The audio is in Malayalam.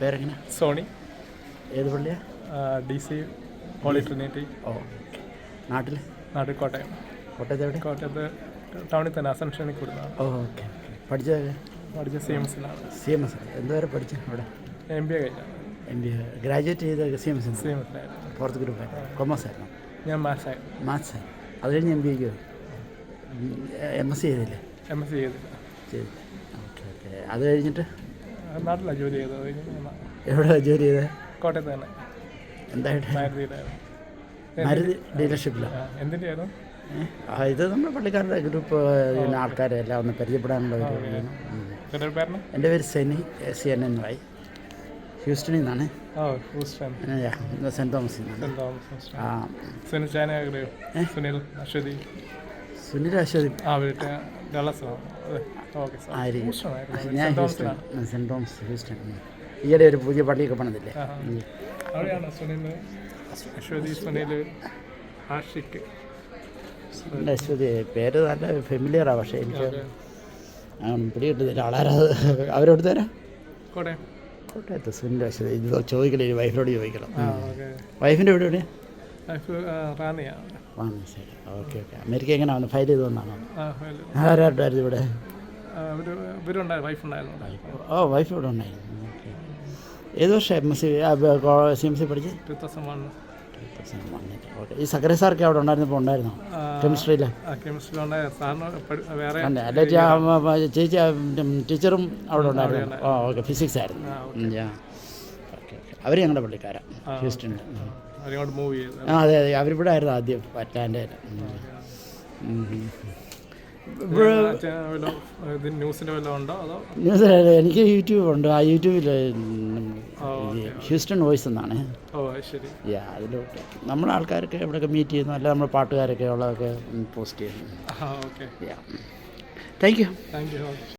പേരെങ്ങനെ? സോണി. ഏത് പള്ളിയാ? DC Holy Trinity. ഓ, നാട്ടിൽ കോട്ടയം. കോട്ടയത്ത് എവിടെ? കോട്ടയത്ത് ടൗണിൽ തന്നെ അസംഷനിൽ കൂടുന്നതാണ്. ഓ, ഓക്കെ. പഠിച്ചത്? പഠിച്ച CMS CMS. എന്തുവരെ പഠിച്ചു അവിടെ? MBA കഴിഞ്ഞാൽ. MBA ഗ്രാജുവേറ്റ് ചെയ്ത് CMS. ഫോർത്ത് ഗ്രൂപ്പ് കൊമേഴ്സ് ആയിരുന്നു. ഞാൻ മാത്സായിരുന്നു. മാത്സ്. അത് കഴിഞ്ഞ് MBA ക്ക് MSc ചെയ്തില്ലേ? MSc ചെയ്തില്ല. ഓക്കെ. അത് കഴിഞ്ഞിട്ട് നാട്ടിലാണ് ജോലി ചെയ്തത്. എവിടെ ജോലി ചെയ്തത്? കോട്ടയത്ത് തന്നെ. എന്തായിട്ട്? മാരുതിയിലായിരുന്നു. മാരുതി ഡീലർഷിപ്പിലാണ്. എന്തിൻ്റെ ആയിരുന്നു? ഇത് നമ്മുടെ പള്ളിക്കാരുടെ ഗ്രൂപ്പ് ആൾക്കാരെ എല്ലാം ഒന്ന് പരിചയപ്പെടാനുള്ള ഒരു. എൻ്റെ പേര് സെനി, SNNY. ഹ്യൂസ്റ്റണിൽ നിന്നാണ്. സെൻറ്റ് തോമസിൽ നിന്നാണ്. സുനിൽ അശ്വതി ആയിരിക്കും. ഞാൻ ഹ്യൂസ്റ്റൺ, സെൻറ്റ് തോമസ് ഹ്യൂസ്റ്റൺ. ഈയിടെ ഒരു പുതിയ പള്ളിയൊക്കെ പണിതില്ലേ? അശ്വതി പേര് നല്ല ഫെമിലിയറാണ്, പക്ഷേ എനിക്ക് പിടികിട്ടുന്നില്ല. ആളാരാ? അവരോട് തരാം. കോട്ടയത്ത് സുനിൽ അശ്വതി. ഇത് ചോദിക്കണേ, വൈഫിനോട് ചോദിക്കണം. വൈഫിൻ്റെ എവിടെ? ശരി. ഓക്കെ. അമേരിക്ക എങ്ങനെയാണ്? ഫയൽ ചെയ്ത് വന്നാണോ? ആരായിരുന്നു ഇവിടെ? ഓ, വൈഫ് ഇവിടെ ഉണ്ടായിരുന്നു. ഓക്കെ. ഏത് വർഷം CMC പഠിച്ചത്? 2001. ഓക്കെ. ഈ സക്കരെ സാർക്ക് അവിടെ ഉണ്ടായിരുന്നപ്പോൾ ഉണ്ടായിരുന്നോ കെമിസ്ട്രിയിൽ? അല്ല, ചേച്ചി ടീച്ചറും അവിടെ ഉണ്ടായിരുന്നു. ഓ, ഓക്കെ. ഫിസിക്സ് ആയിരുന്നു. ഓക്കെ. അവർ ഞങ്ങളുടെ പള്ളിക്കാരാണ്, ഹ്യൂസ്റ്റണിൽ. അതെ. അവരിവിടെ ആയിരുന്നു ആദ്യം, അറ്റ്ലാന്റയിൽ. ന്യൂസ് എനിക്ക് യൂട്യൂബ് ഉണ്ട്. ആ യൂട്യൂബിൽ ഹ്യൂസ്റ്റൺ വോയിസ് എന്നാണ്. അതിലോട്ട് നമ്മുടെ ആൾക്കാരൊക്കെ എവിടെയൊക്കെ മീറ്റ് ചെയ്യുന്നു, അല്ല നമ്മുടെ പാട്ടുകാരൊക്കെ ഉള്ളതൊക്കെ പോസ്റ്റ് ചെയ്യുന്നു. Thank you.